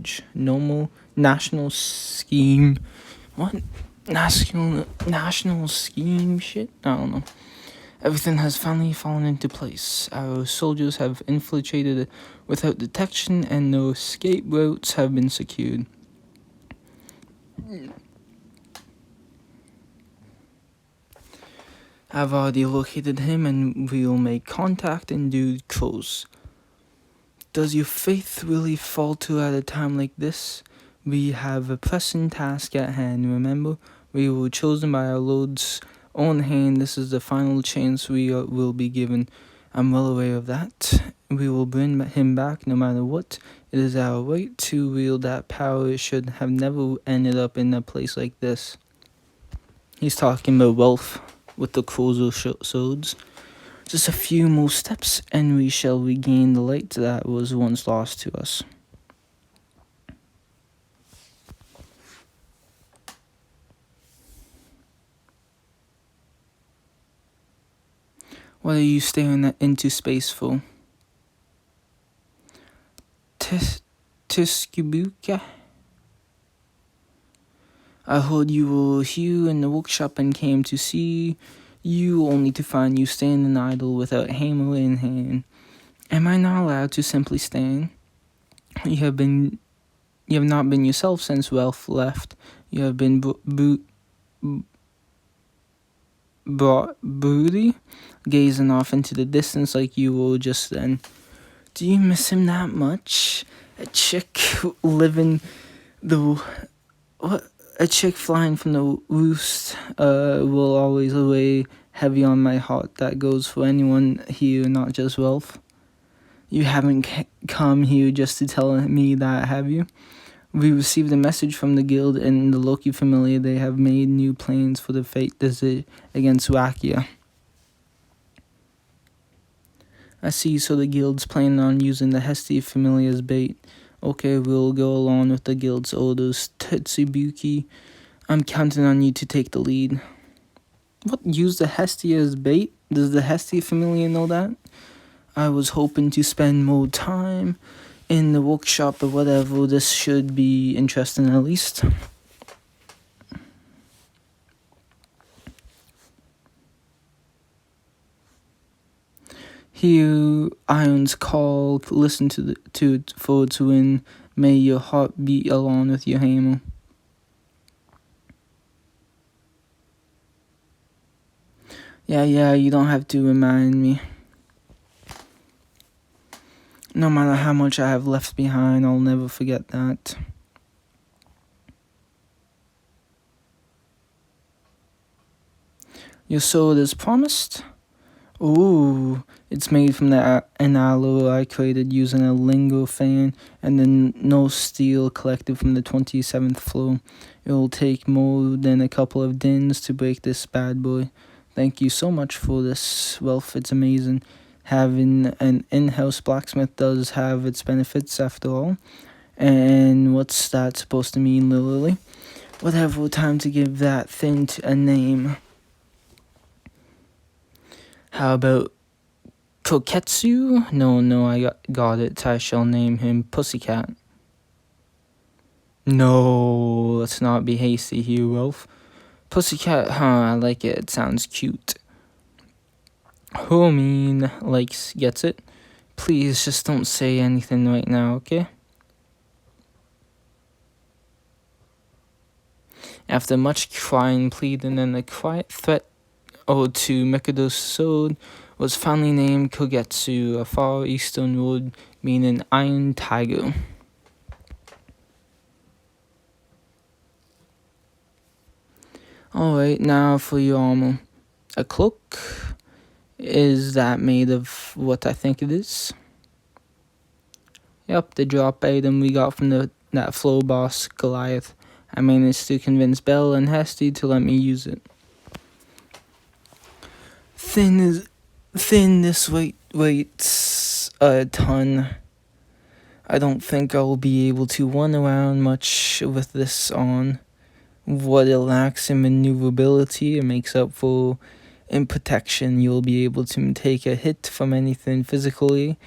huge. Normal national scheme. What? National scheme shit? I don't know. Everything has finally fallen into place. Our soldiers have infiltrated without detection, and no escape routes have been secured. I've already located him, and we'll make contact in due course. Does your faith really falter at a time like this? We have a pressing task at hand, remember? We were chosen by our Lord's own hand. This is the final chance we will be given. I'm well aware of that. We will bring him back no matter what. It is our right to wield that power. It should have never ended up in a place like this. He's talking about Welf with the cruiser swords. Just a few more steps, and we shall regain the light that was once lost to us. What are you staring into space for? Tiskibuka? I heard you were here in the workshop and came to see you, only to find you standing idle without hammer in hand. Am I not allowed to simply stand? You have not been yourself since Welf left. You have been broody, gazing off into the distance like you were just then. Do you miss him that much? A chick flying from the roost will always weigh heavy on my heart. That goes for anyone here, not just Welf. You haven't come here just to tell me that, have you? We received a message from the guild and the Loki familiar. They have made new plans for the fate visit against Rakia. I see, so the guild's planning on using the Hestia familiar as bait. Okay, we'll go along with the guild's orders. Tetsubuki, I'm counting on you to take the lead. What? Use the Hestia as bait? Does the Hestia familiar know that? I was hoping to spend more time in the workshop or whatever. This should be interesting at least. Hear Iron's call, listen to it for its wind. May your heart beat along with your hammer. Yeah, you don't have to remind me. No matter how much I have left behind, I'll never forget that. Your sword is promised? Ooh, it's made from an alloy I created using a lingo fan and then no steel collected from the 27th floor. It will take more than a couple of dins to break this bad boy. Thank you so much for this, Welf. It's amazing. Having an in-house blacksmith does have its benefits after all. And what's that supposed to mean, literally? Whatever, time to give that thing a name. How about Koketsu? No, I got it. I shall name him Pussycat. No, let's not be hasty here, Welf. Pussycat, I like it. It sounds cute. Who gets it. Please, just don't say anything right now, okay? After much crying, pleading, and a quiet threat to Mikado's sword was finally named Kogetsu, a far eastern word meaning Iron Tiger. Alright, now for your armor. A cloak? Is that made of what I think it is? Yep, the drop item we got from that floor boss, Goliath. I managed to convince Belle and Hesty to let me use it. This weighs a ton. I don't think I'll be able to run around much with this on. What it lacks in maneuverability, it makes up for in protection. You'll be able to take a hit from anything physical,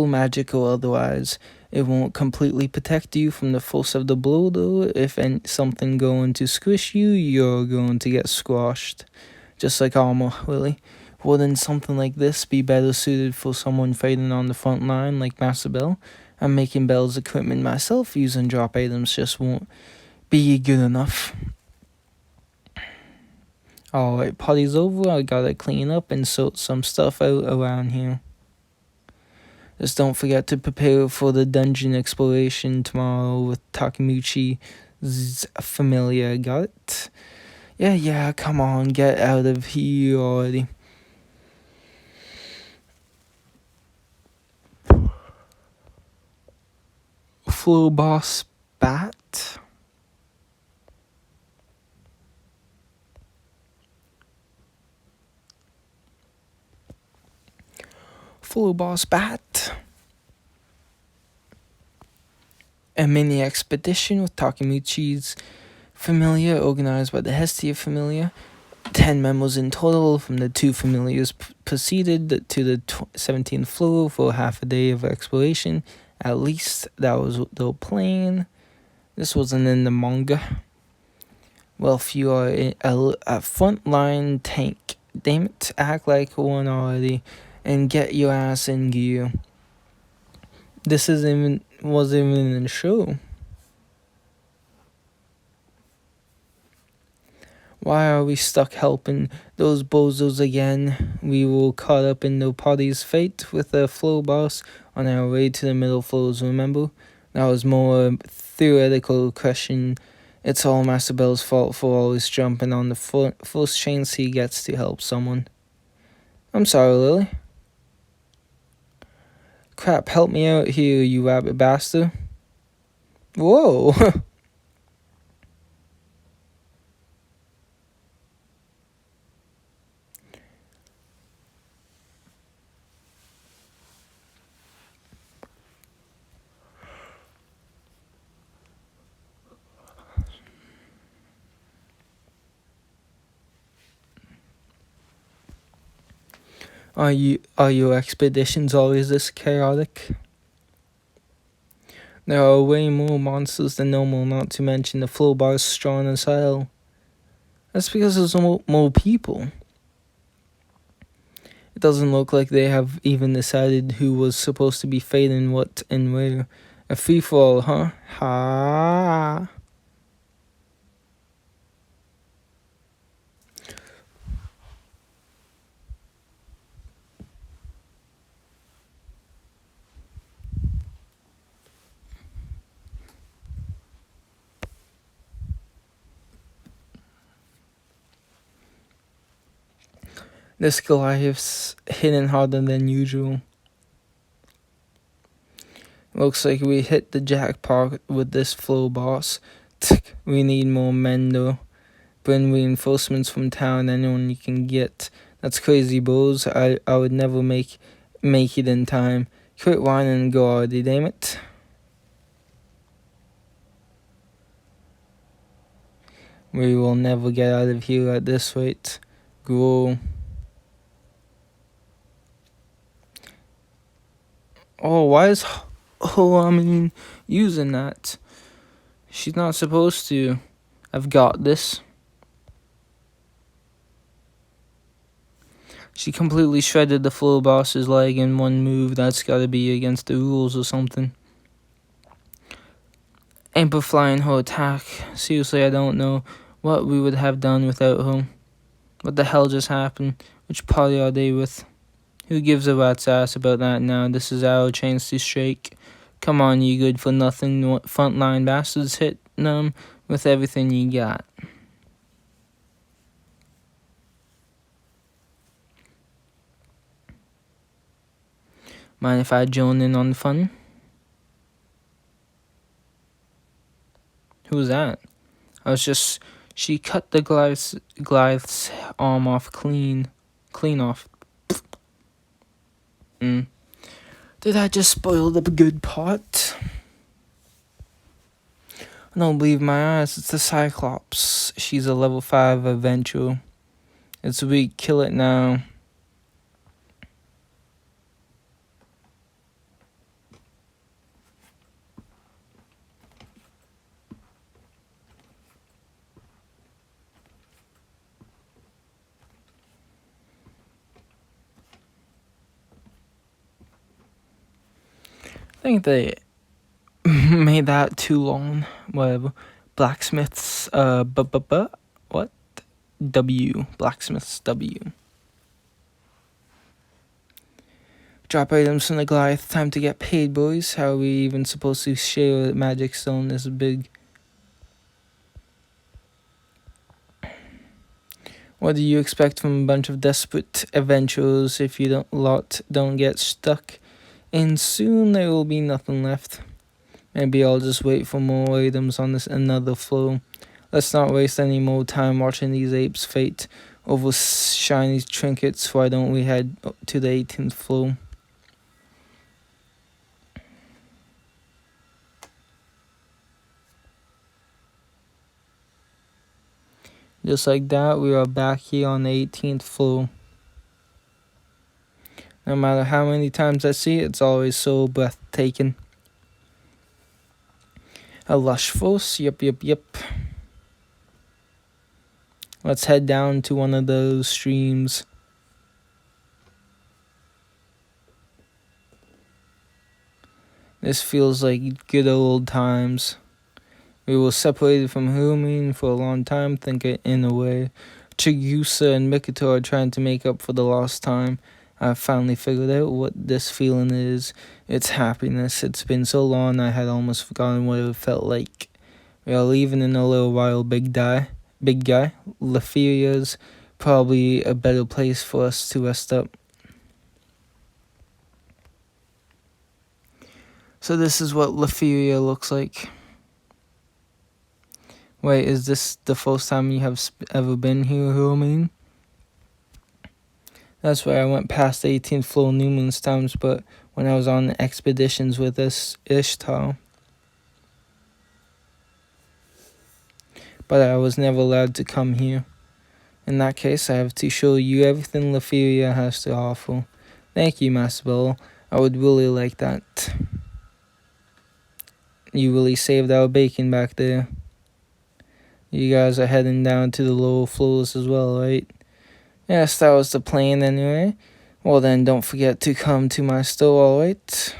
magic, or otherwise. It won't completely protect you from the force of the blow, though. If something going to squish you, you're going to get squashed. Just like armor, really. Wouldn't something like this be better suited for someone fighting on the front line like Master Bell? I'm making Bell's equipment myself. Using drop items just won't be good enough. Alright, party's over. I gotta clean up and sort some stuff out around here. Just don't forget to prepare for the dungeon exploration tomorrow with Takemichi's familiar. Got it? Yeah, come on, get out of here already. Flow boss bat? Flow boss bat? A mini expedition with Takemichi's familiar organized by the Hestia familiar. 10 members in total from the 2 familiars proceeded to the 17th floor for half a day of exploration. At least that was the plan. This wasn't in the manga. Welf, you are a frontline tank. Damn it, act like one already and get your ass in gear. This wasn't even in the show. Why are we stuck helping those bozos again? We were caught up in the party's fate with the floor boss on our way to the middle floors, remember? That was more theoretical question. It's all Master Bell's fault for always jumping on the first chance he gets to help someone. I'm sorry, Lily. Crap, help me out here, you rabbit bastard. Whoa! Are your expeditions always this chaotic? There are way more monsters than normal, not to mention the floor bar's strong as hell. That's because there's more people. It doesn't look like they have even decided who was supposed to be fighting what and where. A free-for-all, huh? Ha! This Goliath's hitting harder than usual. Looks like we hit the jackpot with this floor boss. We need more men though. Bring reinforcements from town, anyone you can get. That's crazy, bros. I would never make it in time. Quit whining and go already, damn it. We will never get out of here at this rate. Grow. Oh, why is using that? She's not supposed to. I've got this. She completely shredded the floor boss's leg in one move. That's gotta be against the rules or something. Amplifying her attack. Seriously, I don't know what we would have done without her. What the hell just happened? Which party are they with? Who gives a rat's ass about that now? This is our chance to shake. Come on, you good for nothing frontline bastards, hit them with everything you got. Mind if I join in on the fun? Who was that? She cut the Goliath's arm off clean off. Did I just spoil the good part? I don't believe my eyes. It's the Cyclops. She's a level 5 adventurer. It's weak. Kill it now. I think they made that too long. Whatever. Blacksmiths, what? W. Blacksmiths W. Drop items from the Goliath. Time to get paid, boys. How are we even supposed to share a magic stone this big? What do you expect from a bunch of desperate adventurers if you don't get stuck? And soon there will be nothing left. Maybe I'll just wait for more items on this another floor. Let's not waste any more time watching these apes fight over shiny trinkets. Why don't we head to the 18th floor? Just like that, we are back here on the 18th floor. No matter how many times I see it, it's always so breathtaking. A lush forest? Yep. Let's head down to one of those streams. This feels like good old times. We were separated from Humin for a long time, think it in a way. Chigusa and Mikoto are trying to make up for the lost time. I finally figured out what this feeling is. It's happiness. It's been so long I had almost forgotten what it felt like. We are leaving in a little while, big guy. Rivira's probably a better place for us to rest up. So this is what Rivira looks like. Wait, is this the first time you have ever been here, Humin? That's where I went past the 18th floor numerous times, but when I was on expeditions with this Ishtar. But I was never allowed to come here. In that case, I have to show you everything Rivira has to offer. Thank you, Master Bell. I would really like that. You really saved our bacon back there. You guys are heading down to the lower floors as well, right? Yes, that was the plan anyway. Well then, don't forget to come to my store, alright?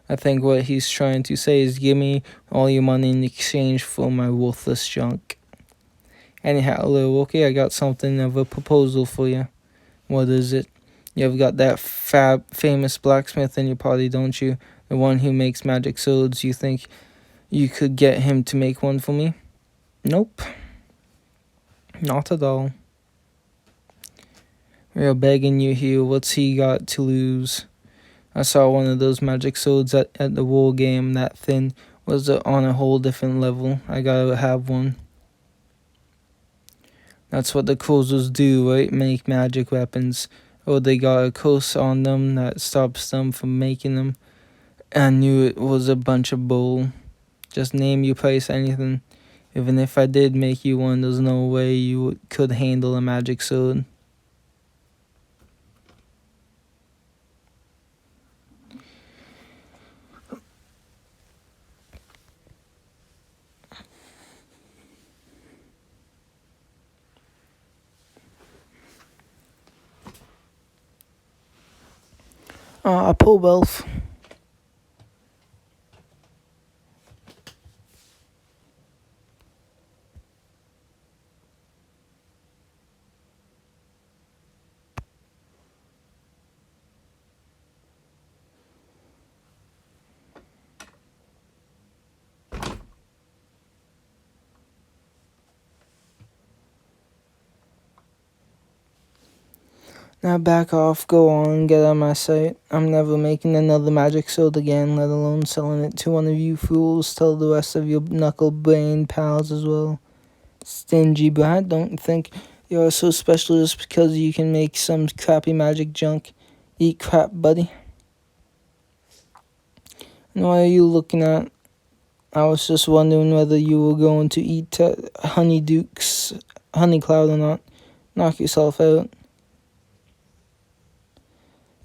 I think what he's trying to say is give me all your money in exchange for my worthless junk. Anyhow, little Wookie, I got something of a proposal for you. What is it? You've got that famous blacksmith in your party, don't you? The one who makes magic swords. You think you could get him to make one for me? Nope. Not at all. We're begging you here. What's he got to lose? I saw one of those magic swords at the war game. That thing was on a whole different level. I gotta have one. That's what the cruisers do, right? Make magic weapons. Or they got a curse on them that stops them from making them. I knew it was a bunch of bull. Just name your price, anything. Even if I did make you one, there's no way you could handle a magic sword. I pull Welf. Now back off, go on, get out of my sight. I'm never making another magic sword again, let alone selling it to one of you fools. Tell the rest of your knuckle-brained pals as well. Stingy brat, don't think you're so special just because you can make some crappy magic junk. Eat crap, buddy. And what are you looking at? I was just wondering whether you were going to eat Honeyduke's Honey Cloud or not. Knock yourself out.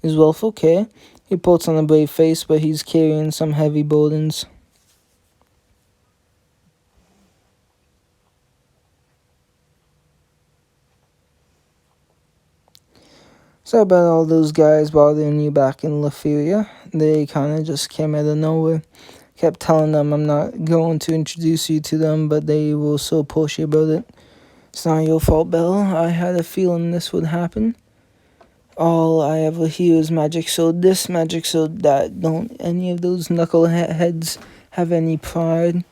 Is Welf okay? He puts on a brave face, but he's carrying some heavy burdens. Sorry about all those guys bothering you back in Rivira. They kind of just came out of nowhere. Kept telling them I'm not going to introduce you to them, but they were so pushy about it. It's not your fault, Belle. I had a feeling this would happen. All I ever hear is magic sword this, magic sword that. Don't any of those knuckleheads have any pride?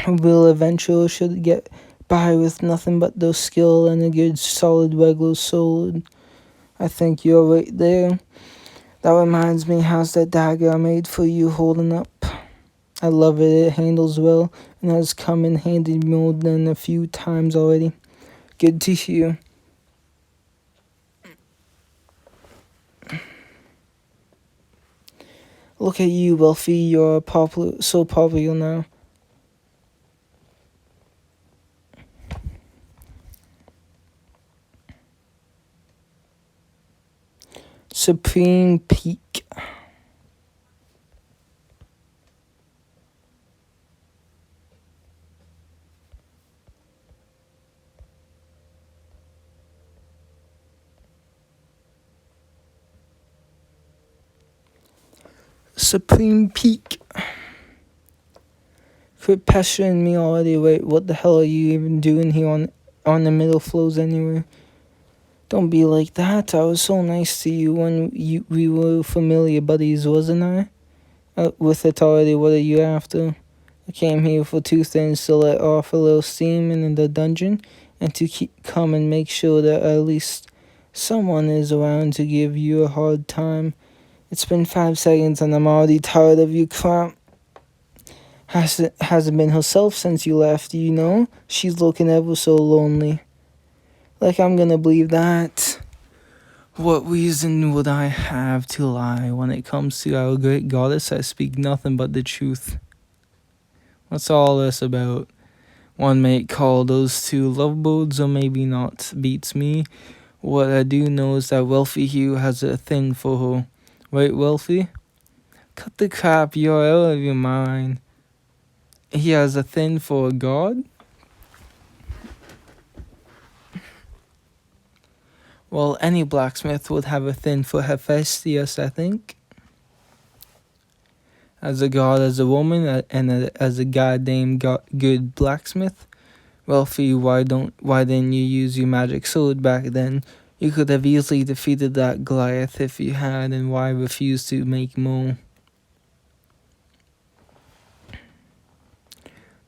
Will eventually should get by with nothing but their skill and a good solid regular sword. I think you're right there. That reminds me, how's that dagger I made for you holding up? I love it, it handles well, and has come in handy more than a few times already. Good to hear. Look at you, Welfie, you're so popular now. Supreme Peak. Supreme Peak. Quit pestering me already. Wait, what the hell are you even doing here on the middle floors anyway? Don't be like that. I was so nice to you when we were familiar buddies, wasn't I? With it already, what are you after? I came here for two things: to let off a little steam in the dungeon, and to come and make sure that at least someone is around to give you a hard time. It's been 5 seconds and I'm already tired of you crap. Hasn't been herself since you left, you know? She's looking ever so lonely. Like I'm gonna believe that. What reason would I have to lie? When it comes to our great goddess, I speak nothing but the truth. What's all this about? One may call those two lovebirds, or maybe not. Beats me. What I do know is that Wealthy Hugh has a thing for her. Right, Wealthy? Cut the crap, you're out of your mind. He has a thing for a god? Well, any blacksmith would have a thing for Hephaestus, I think. As a god, as a woman, as a goddamn good blacksmith. Wealthy, why didn't you use your magic sword back then? You could have easily defeated that Goliath if you had, and why refuse to make more?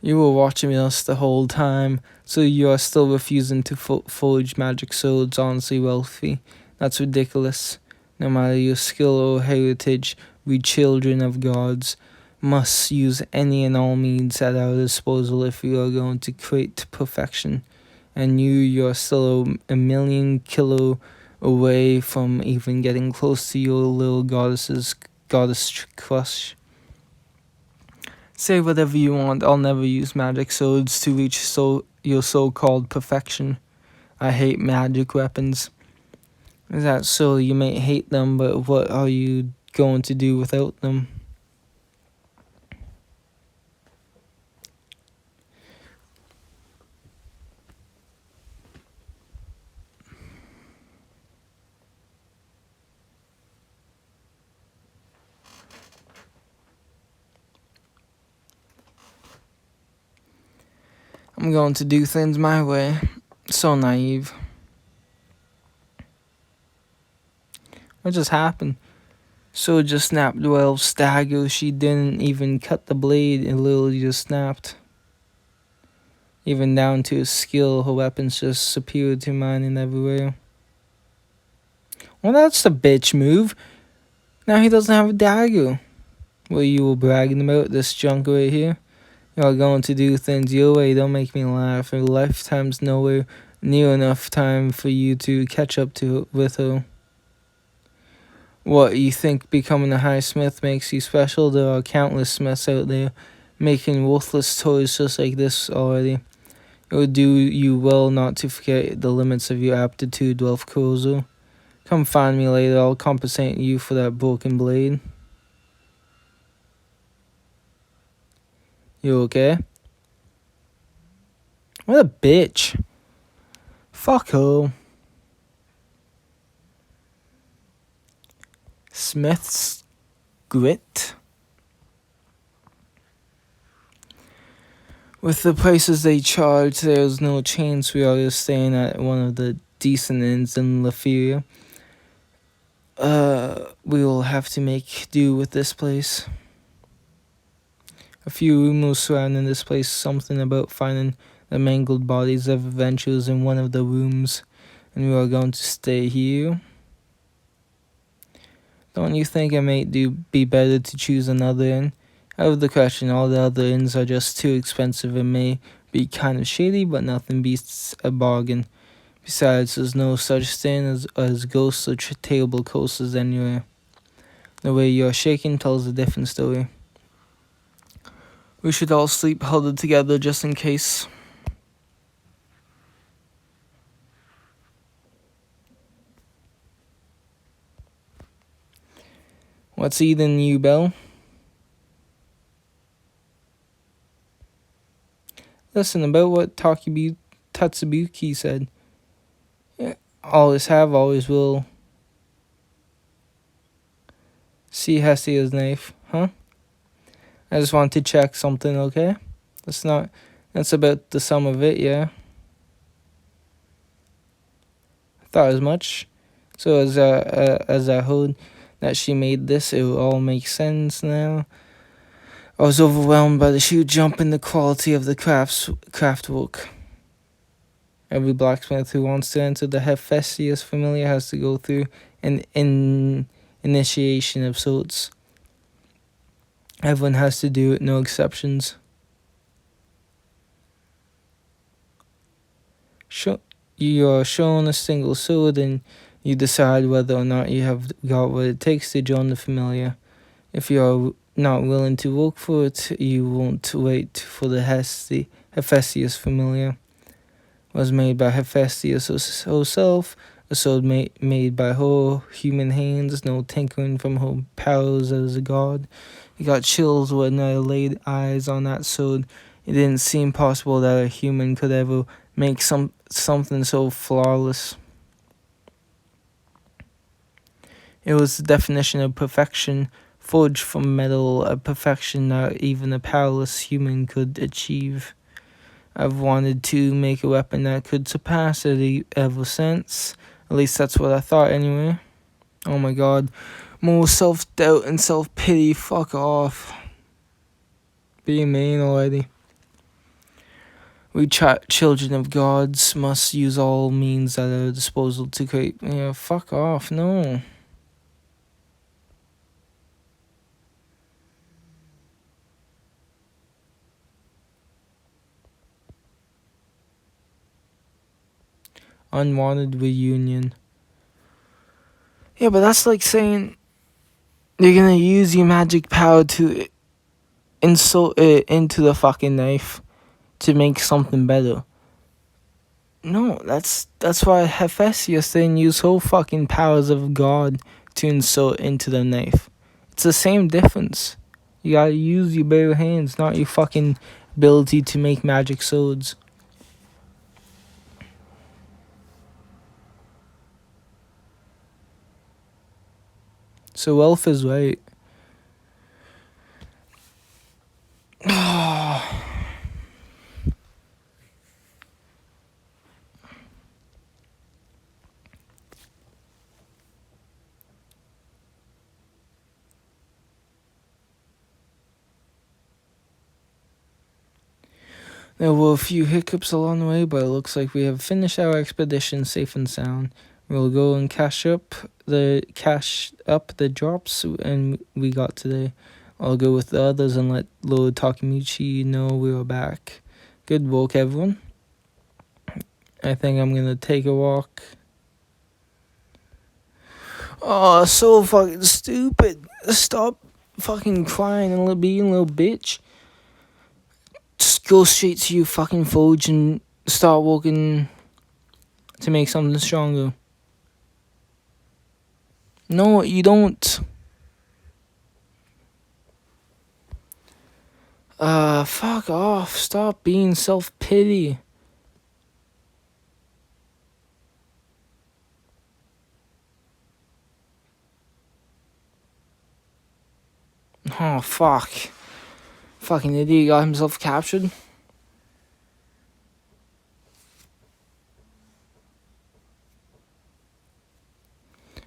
You were watching us the whole time, so you are still refusing to forge magic swords, honestly, Wealthy. That's ridiculous. No matter your skill or heritage, we children of gods must use any and all means at our disposal if we are going to create perfection. And you're still a million kilo away from even getting close to your little goddess crush. Say whatever you want, I'll never use magic swords to reach your so-called perfection. I hate magic weapons. Is that so? You may hate them, but what are you going to do without them? I'm going to do things my way. So naive. What just happened? So just snapped 12 stagger. She didn't even cut the blade. It literally just snapped. Even down to his skill, her weapons just superior to mine in every way. Well, that's the bitch move. Now he doesn't have a dagger. What you were bragging about, this junk right here? You're going to do things your way, don't make me laugh. A lifetime's nowhere near enough time for you to catch up with her. What, you think becoming a high smith makes you special? There are countless smiths out there making worthless toys just like this already. It would do you well not to forget the limits of your aptitude, Welf Cruiser. Come find me later, I'll compensate you for that broken blade. You okay? What a bitch. Fuck her. Smith's Grit. With the prices they charge, there's no chance we are staying at one of the decent inns in Rivira. We will have to make do with this place. A few rumors surrounding this place, something about finding the mangled bodies of adventurers in one of the rooms, and we are going to stay here. Don't you think it might be better to choose another inn? Out of the question, all the other inns are just too expensive and may be kind of shady, but nothing beats a bargain. Besides, there's no such thing as ghosts or table coasters anywhere. The way you're shaking tells a different story. We should all sleep huddled together just in case. What's eating you, Belle? Listen, about what Tatsubuki said. Yeah, always have, always will. See Hestia's knife, huh? I just want to check something, okay? That's about the sum of it, yeah? Thought as much. So as I heard that she made this, it will all make sense now. I was overwhelmed by the sheer jump in the quality of the craftwork. Every blacksmith who wants to enter the Hephaestus familiar has to go through an initiation of sorts. Everyone has to do it, no exceptions. You are shown a single sword and you decide whether or not you have got what it takes to join the familiar. If you are not willing to work for it, you won't wait for the Hephaestus familiar. It was made by Hephaestus herself, a sword made by her human hands, no tinkering from her powers as a god. I got chills when I laid eyes on that sword. It didn't seem possible that a human could ever make something so flawless. It was the definition of perfection, forged from metal, a perfection that even a powerless human could achieve. I've wanted to make a weapon that could surpass it ever since. At least that's what I thought anyway. Oh my god. More self-doubt and self-pity. Fuck off. Be mean already. We children of gods must use all means at our disposal to create... Yeah, fuck off. No. Unwanted reunion. Yeah, but that's like saying you're gonna use your magic power to insert it into the fucking knife to make something better. No, that's why Hephaestus didn't use her fucking powers of God to insert into the knife. It's the same difference. You gotta use your bare hands, not your fucking ability to make magic swords. So Welf is right. There were a few hiccups along the way, but it looks like we have finished our expedition safe and sound. We'll go and cash up the drops and we got today. I'll go with the others and let Lord Takemichi know we are back. Good work, everyone. I think I'm gonna take a walk. Oh, so fucking stupid. Stop fucking crying and being a little bitch. Just go straight to your fucking forge and start working to make something stronger. No, you don't. Fuck off. Stop being self-pity. Oh, fuck. Fucking idiot got himself captured.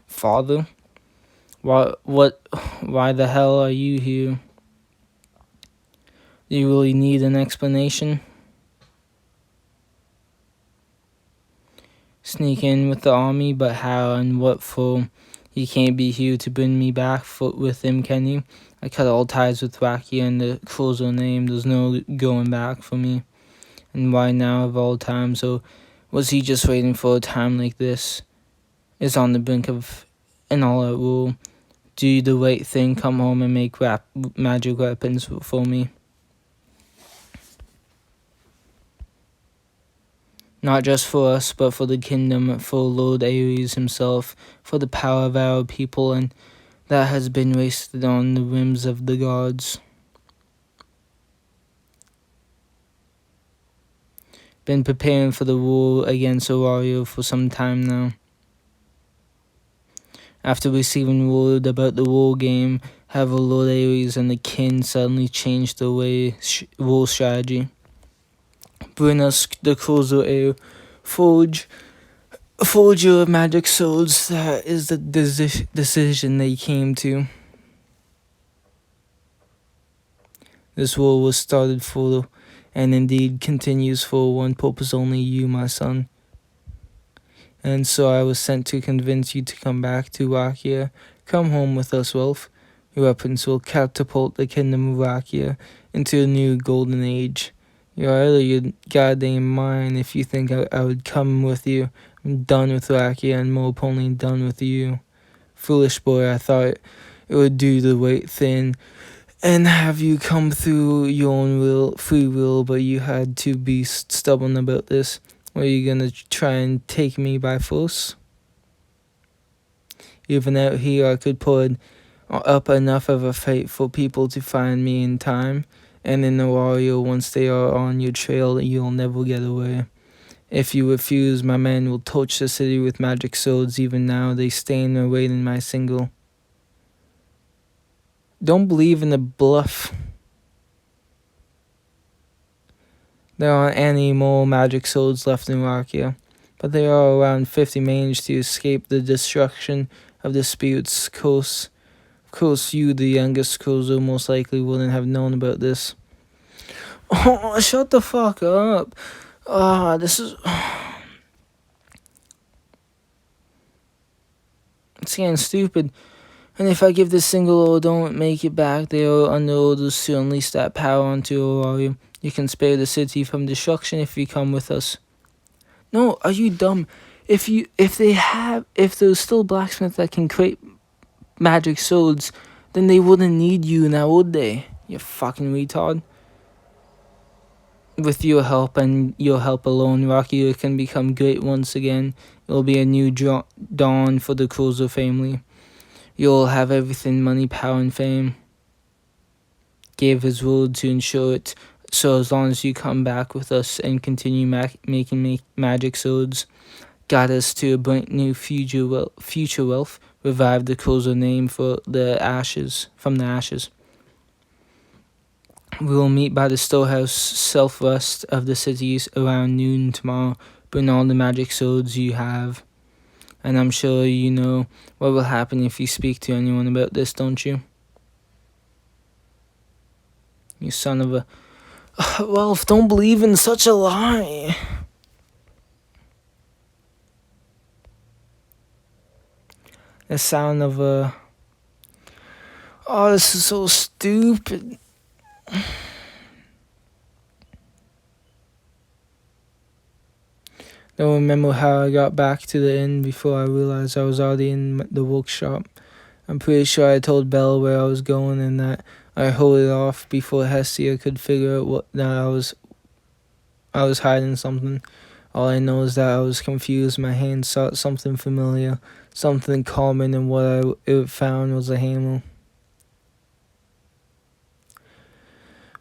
Father? Why the hell are you here? Do you really need an explanation? Sneak in with the army, but how and what for? You can't be here to bring me back with him, can you? I cut all ties with Rakia and the Krozo name. There's no going back for me. And why now of all times? Or was he just waiting for a time like this? Is on the brink of an all-out war. Do the right thing, come home and make magic weapons for me. Not just for us, but for the kingdom, for Lord Ares himself, for the power of our people, and that has been wasted on the whims of the gods. Been preparing for the war against Orario for some time now. After receiving word about the war game, have Lord Ares and the king suddenly changed their war strategy. Bring us the Krozo Air. Forge your magic swords. That is the decision they came to. This war was started for, and indeed continues for, one purpose only, you, my son. And so I was sent to convince you to come back to Rakia. Come home with us, Welf. Your weapons will catapult the kingdom of Rakia into a new golden age. You're out of your goddamn mind if you think I would come with you. I'm done with Rakia, and more importantly, done with you. Foolish boy, I thought it would do the right thing and have you come through your own free will, but you had to be stubborn about this. Were you gonna try and take me by force? Even out here, I could put up enough of a fight for people to find me in time. And in Orario, once they are on your trail, you'll never get away. If you refuse, my men will torch the city with magic swords. Even now, they stand awaiting my signal. Don't believe in the bluff. There aren't any more magic swords left in Rakia, but there are around 50 managed to escape the destruction of the spirit's curse. Of course, you, the youngest Krozo, most likely wouldn't have known about this. Oh, shut the fuck up. This is... It's getting stupid. And if I give this single or don't make it back, they are under orders to unleash that power onto Orario. You can spare the city from destruction if you come with us. No, are you dumb? If there's still blacksmiths that can create magic swords, then they wouldn't need you now, would they? You fucking retard. With your help and your help alone, Rakia can become great once again. It will be a new dawn for the Krozo family. You'll have everything, money, power, and fame. Gave his word to ensure it. So as long as you come back with us and continue making magic swords, got us to a bright new future wealth, revive the Krozo name from the ashes. We will meet by the storehouse southwest of the cities around noon tomorrow. Bring all the magic swords you have. And I'm sure you know what will happen if you speak to anyone about this, don't you? You son of a... Welf, don't believe in such a lie. The sound of a... Oh, this is so stupid. Don't remember how I got back to the inn before I realized I was already in the workshop. I'm pretty sure I told Belle where I was going and that I held it off before Hestia could figure out that I was hiding something. All I know is that I was confused. My hand sought something familiar, something common, and what it found was a hammer.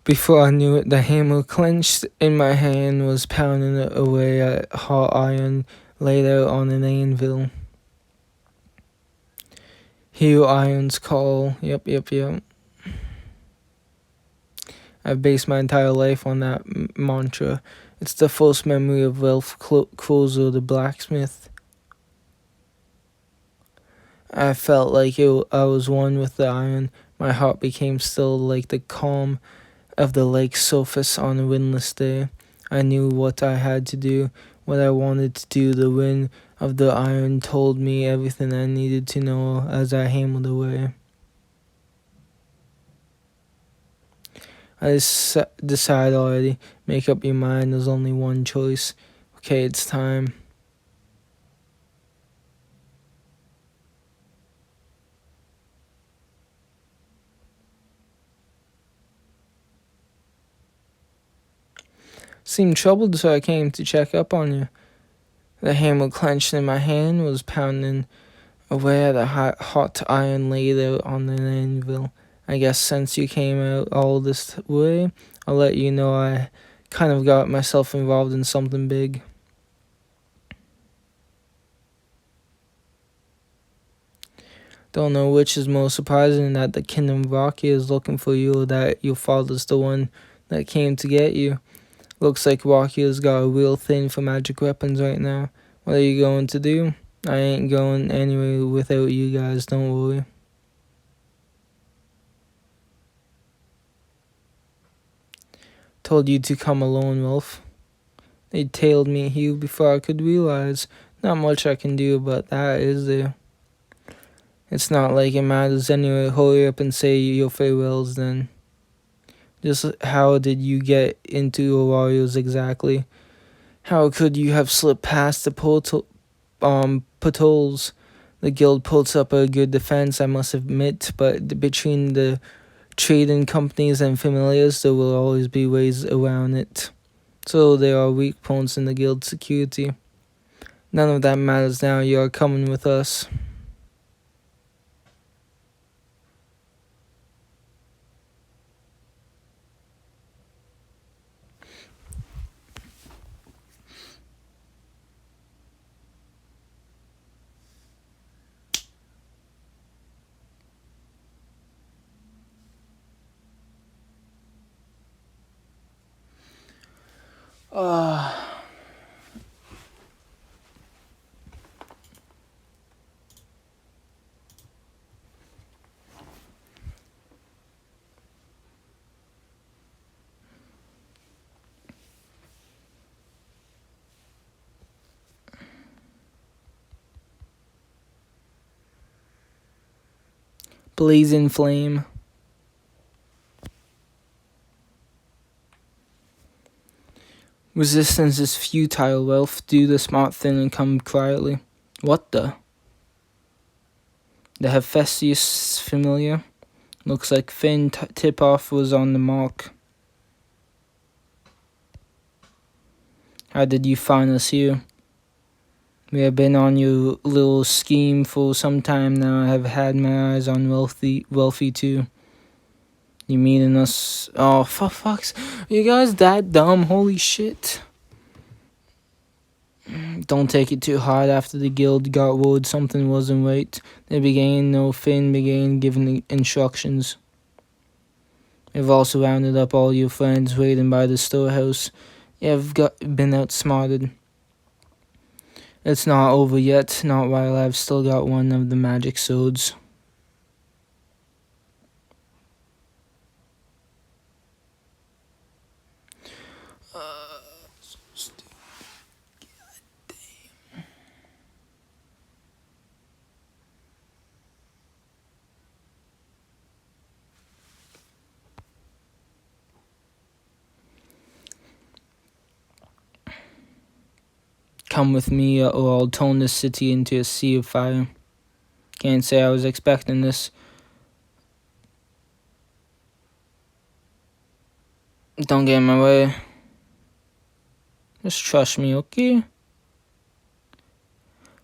Before I knew it, the hammer clenched in my hand was pounding away at hot iron laid out on an anvil. Hear irons call. Yep. I've based my entire life on that mantra. It's the first memory of Welf Closer, the blacksmith. I felt like I was one with the iron. My heart became still like the calm of the lake's surface on a windless day. I knew what I had to do, what I wanted to do. The wind of the iron told me everything I needed to know as I hammered away. I decided already. Make up your mind, there's only one choice. Okay, it's time. Seemed troubled, so I came to check up on you. The hammer clenched in my hand was pounding away at a hot iron laid out on an anvil. I guess since you came out all this way, I'll let you know I kind of got myself involved in something big. Don't know which is more surprising, that the kingdom of Rakia is looking for you, or that your father's the one that came to get you. Looks like Rakia's got a real thing for magic weapons right now. What are you going to do? I ain't going anywhere without you guys, don't worry. Told you to come alone, Welf. They tailed me here before I could realize. Not much I can do about that, is there? It's not like it matters anyway. Hurry up and say your farewells then. Just how did you get into your warriors exactly? How could you have slipped past the patrols? The guild puts up a good defense, I must admit, but between the trading companies and familiars, there will always be ways around it. So there are weak points in the guild security. None of that matters now. You are coming with us. Blazing flame. Resistance is futile, Welf. Do the smart thing and come quietly. What the? The Hephaestus familiar? Looks like Finn tip-off was on the mark. How did you find us here? We have been on your little scheme for some time now. I have had my eyes on Wealthy too. You meaning us? Oh, for fuck's... You guys that dumb? Holy shit. Don't take it too hard. After the guild got word something wasn't right, Finn began giving instructions. We've also rounded up all your friends waiting by the storehouse. You've been outsmarted. It's not over yet, not while I've still got one of the magic swords. Come with me, or I'll turn this city into a sea of fire. Can't say I was expecting this. Don't get in my way. Just trust me, okay?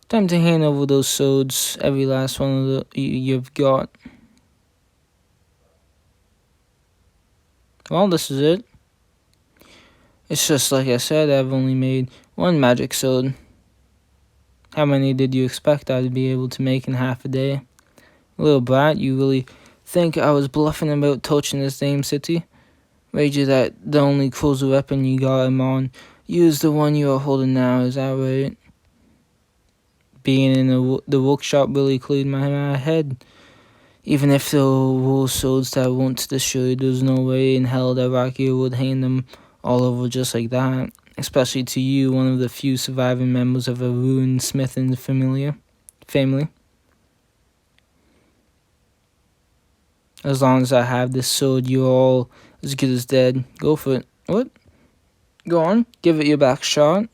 Time to hand over those swords, every last one of you've got. Well, this is it. It's just like I said, I've only made one magic sword. How many did you expect I'd be able to make in half a day? Little brat, you really think I was bluffing about touching this damn city? wager that the only closer weapon you got him on, use the one you are holding now, is that right? Being in the workshop really cleared my head. Even if there were swords that weren't destroyed, there's no way in hell that Rakia would hand them all over just like that. Especially to you, one of the few surviving members of a ruined smith in the family. As long as I have this sword, you're all as good as dead. Go for it. What? Go on, give it your back shot.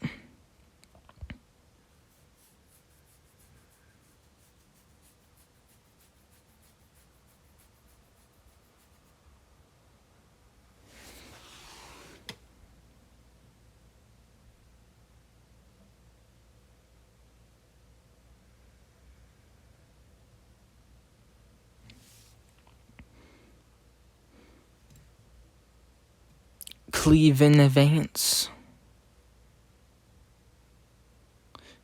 Cleave in advance.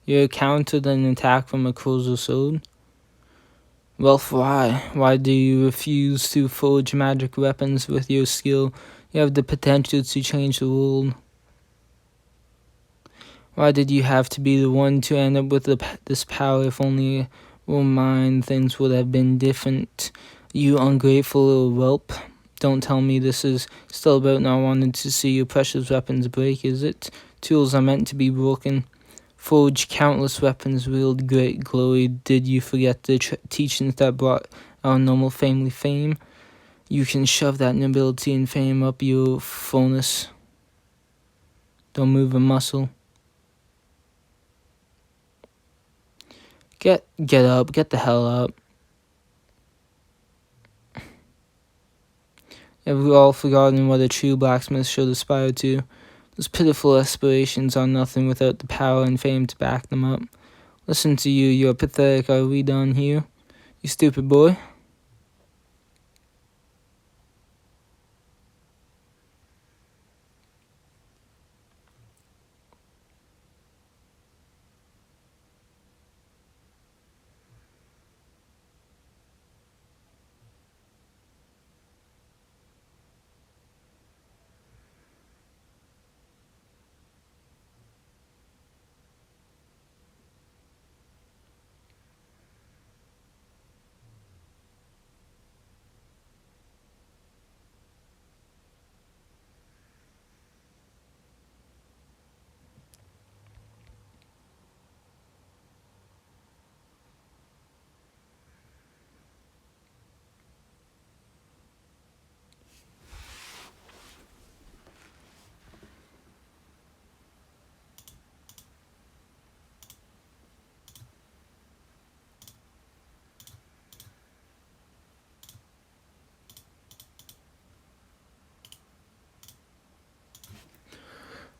You're countered an attack from a closer sword. Welf, why? Why do you refuse to forge magic weapons with your skill? You have the potential to change the world. Why did you have to be the one to end up with this power? If only were mine, things would have been different. You ungrateful little whelp. Don't tell me this is still about not wanting to see your precious weapons break, is it? Tools are meant to be broken. Forge countless weapons, wield great glory. Did you forget the teachings that brought our noble family fame? You can shove that nobility and fame up your fullness. Don't move a muscle. Get up, get the hell up. Have we all forgotten what a true blacksmith should aspire to? Those pitiful aspirations are nothing without the power and fame to back them up. Listen to you, you're pathetic. Are we done here? You stupid boy.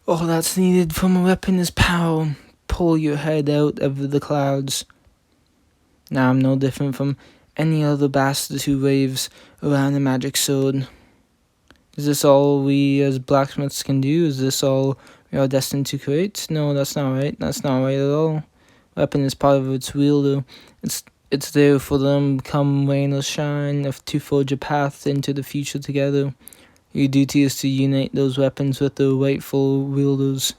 All that's needed from a weapon is power. Pull your head out of the clouds. Now I'm no different from any other bastard who waves around a magic sword. Is this all we as blacksmiths can do? Is this all we are destined to create? No, that's not right. That's not right at all. Weapon is part of its wielder. It's there for them, come rain or shine, to forge a path into the future together. Your duty is to unite those weapons with the rightful wielders.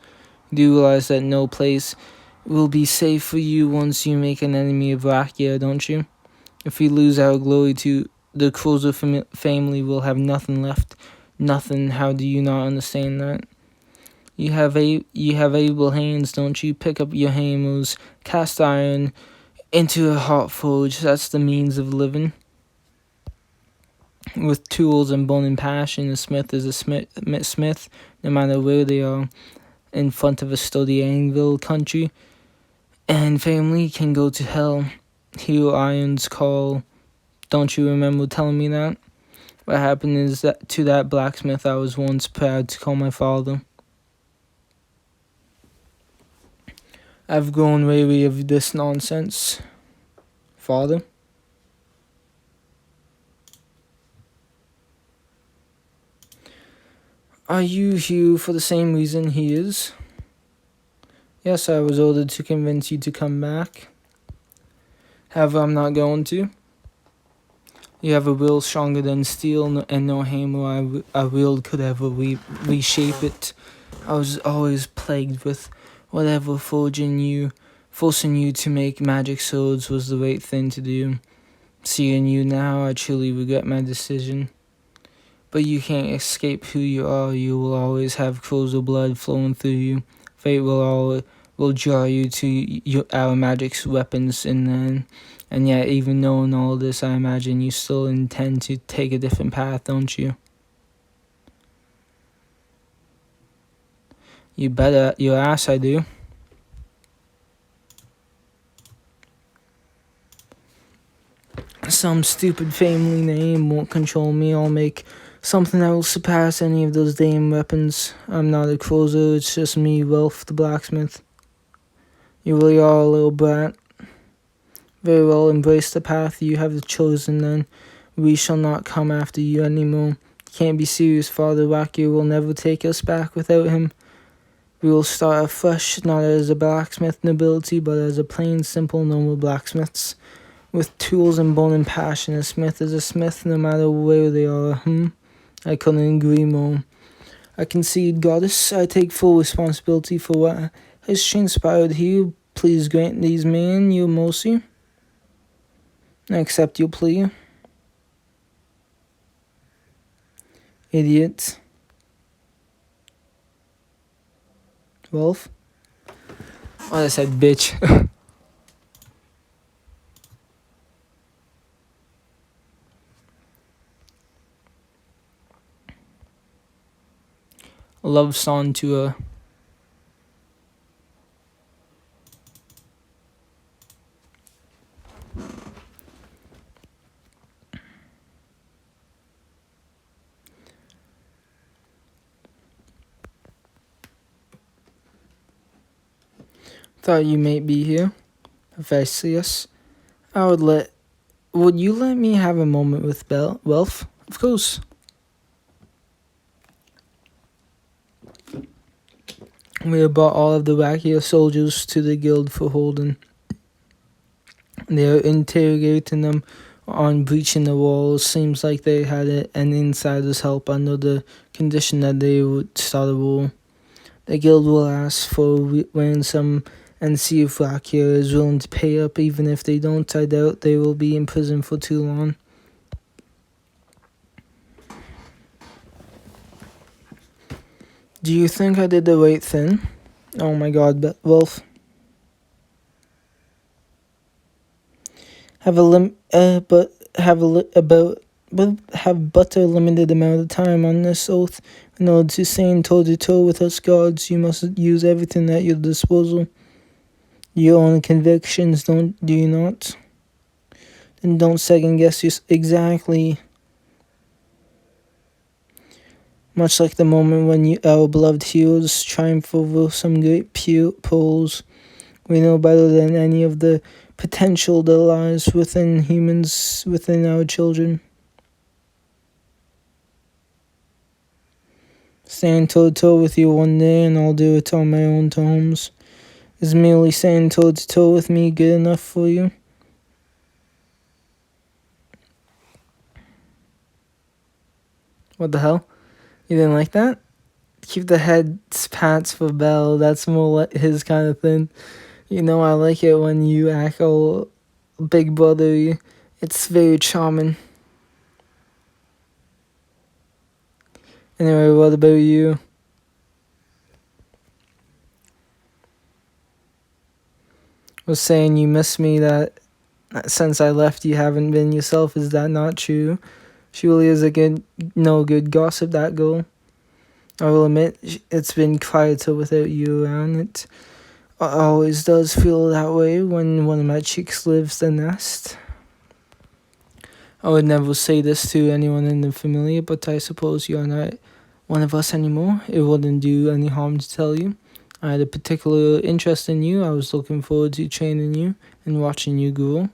You do realize that no place will be safe for you once you make an enemy of Rakia, don't you? If we lose our glory to the Crozer family, will have nothing left. Nothing. How do you not understand that? You have able hands, don't you? Pick up your hammers, cast iron into a hot forge. That's the means of living. With tools and burning passion, a smith is a smith, no matter where they are. In front of a sturdy anvil, country and family can go to hell. Hear irons call. Don't you remember telling me that? What happened is that to that blacksmith I was once proud to call my father. I've grown weary of this nonsense, father. Are you here for the same reason he is? Yes, I was ordered to convince you to come back. However, I'm not going to. You have a will stronger than steel, and no hammer I wield could ever reshape it. I was always plagued with whatever forcing you to make magic swords was the right thing to do. Seeing you now, I truly regret my decision. But you can't escape who you are. You will always have Crozal blood flowing through you. Fate will draw you to our magic's weapons, and yet, even knowing all this, I imagine you still intend to take a different path, don't you? You bet your ass I do. Some stupid family name won't control me. I'll make something that will surpass any of those damn weapons. I'm not a closer, it's just me, Welf, the blacksmith. You really are a little brat. Very well, embrace the path you have chosen then. We shall not come after you anymore. You can't be serious, Father. Rakia will never take us back without him. We will start afresh, not as a blacksmith nobility, but as a plain, simple, normal blacksmiths. With tools and bone and passion, a smith is a smith no matter where they are, I couldn't agree more. I concede, goddess, I take full responsibility for what has transpired here. Please grant these men your mercy. I accept your plea. Idiot. Welf? Oh, I said bitch. Love song to a thought you might be here. Vasius. Would you let me have a moment with Welf? Of course. We have brought all of the Rakia soldiers to the guild for holding. They are interrogating them on breaching the walls. Seems like they had an insider's help under the condition that they would start a war. The guild will ask for ransom and see if Rakia is willing to pay up. Even if they don't, I doubt they will be in prison for too long. Do you think I did the right thing? Oh my god, Welf. Have but a limited amount of time on this oath. In order to stand toe to toe with us gods, you must use everything at your disposal. Your own convictions, do you not? Then don't second guess exactly. Much like the moment when our beloved heroes triumph over some great pearls, we know better than any of the potential that lies within humans, within our children. Stand toe to toe with you one day, and I'll do it on my own terms. Is merely standing toe to toe with me good enough for you? What the hell? You didn't like that? Keep the heads pats for Belle. That's more like his kind of thing. You know, I like it when you act all big brother. It's very charming. Anyway, what about you? Was saying you miss me, that since I left you haven't been yourself. Is that not true? She really is no good gossip, that girl. I will admit, it's been quieter without you around. It always does feel that way when one of my chicks leaves the nest. I would never say this to anyone in the family, but I suppose you are not one of us anymore. It wouldn't do any harm to tell you. I had a particular interest in you. I was looking forward to training you and watching you grow.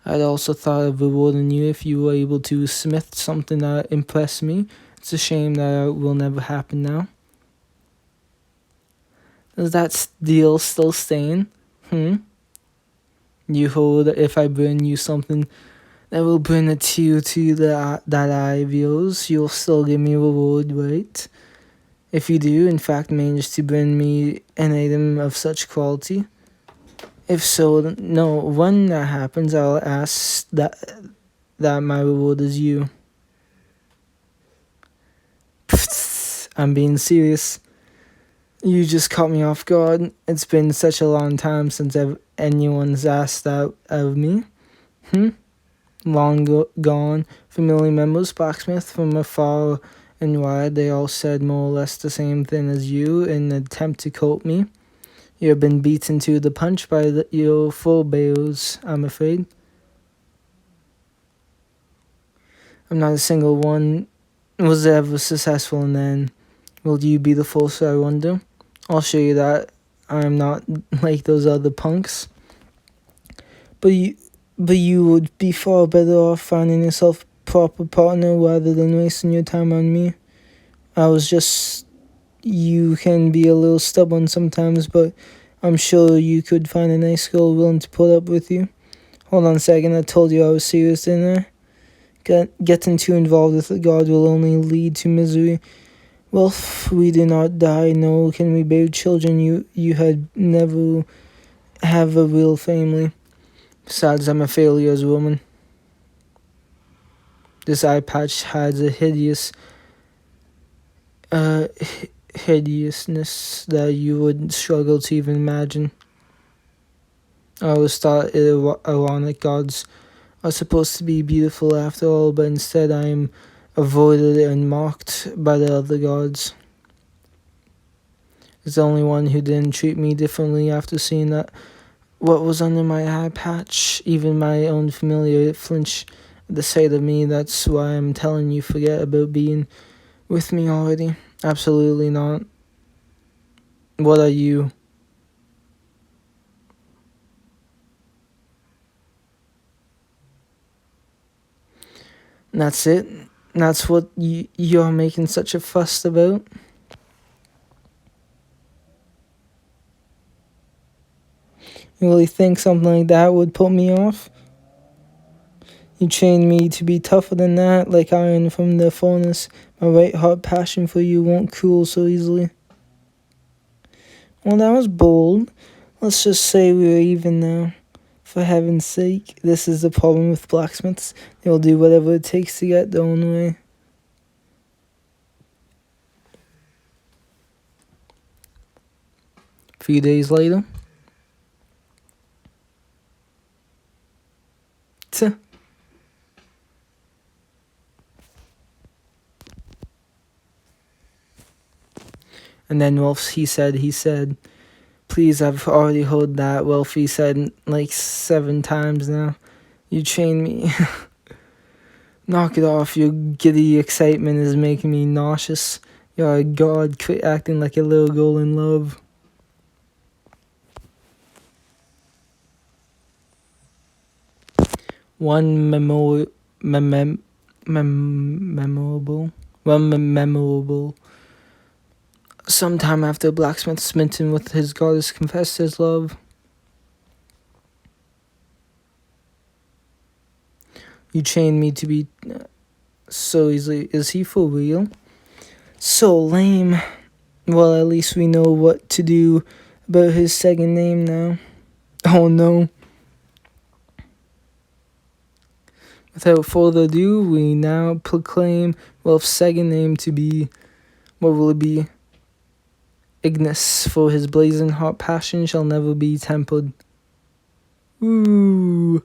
I'd also thought of rewarding you if you were able to smith something that impressed me. It's a shame that will never happen now. Does that deal still stand? You hold that if I bring you something that will bring a tear to that eye of yours. You'll still give me a reward, right? If you do, in fact, manage to bring me an item of such quality. If so, no, when that happens, I'll ask that my reward is you. I'm being serious. You just caught me off guard. It's been such a long time since anyone's asked that of me. Long gone, familiar members, blacksmith from afar and wide, they all said more or less the same thing as you in an attempt to cope me. You have been beaten to the punch by your forebears, I'm afraid. I'm not a single one was ever successful in the end. Will you be the first, I wonder? I'll show you that I'm not like those other punks. But you would be far better off finding yourself a proper partner rather than wasting your time on me. You can be a little stubborn sometimes, but I'm sure you could find a nice girl willing to put up with you. Hold on a second, I told you I was serious, didn't I? Getting too involved with a god will only lead to misery. Well, we do not die, nor can we bear children. You had never have a real family. Besides, I'm a failure as a woman. This eye patch hides a hideousness that you would struggle to even imagine. I always thought it ironic gods are supposed to be beautiful after all, but instead I am avoided and mocked by the other gods. It's the only one who didn't treat me differently after seeing that what was under my eye patch. Even my own familiar flinch at the sight of me. That's why I'm telling you, forget about being with me already. Absolutely not. What are you? And that's it? That's what you're making such a fuss about? You really think something like that would put me off? You trained me to be tougher than that, like iron from the furnace. My white hot passion for you won't cool so easily. Well, that was bold. Let's just say we're even now. For heaven's sake, this is the problem with blacksmiths. They will do whatever it takes to get their own way. A few days later. And then Welf, he said, please, I've already heard that. Welf, he said like 7 times now. You trained me. Knock it off. Your giddy excitement is making me nauseous. You're a god, quit acting like a little girl in love. Memorable. Sometime after blacksmith smitten with his goddess confessed his love. You chained me to be so easily. Is he for real? So lame. Well, at least we know what to do about his second name now. Oh no. Without further ado, we now proclaim Welf's second name to be, what will it be? Ignis, for his blazing hot passion shall never be tempered. Ooh.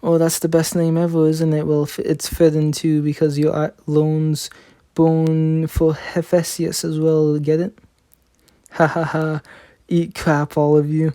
Oh, that's the best name ever, isn't it? Well, it's fitting too, because your loan's bone for Hephaestus as well, get it? Ha ha ha. Eat crap, all of you.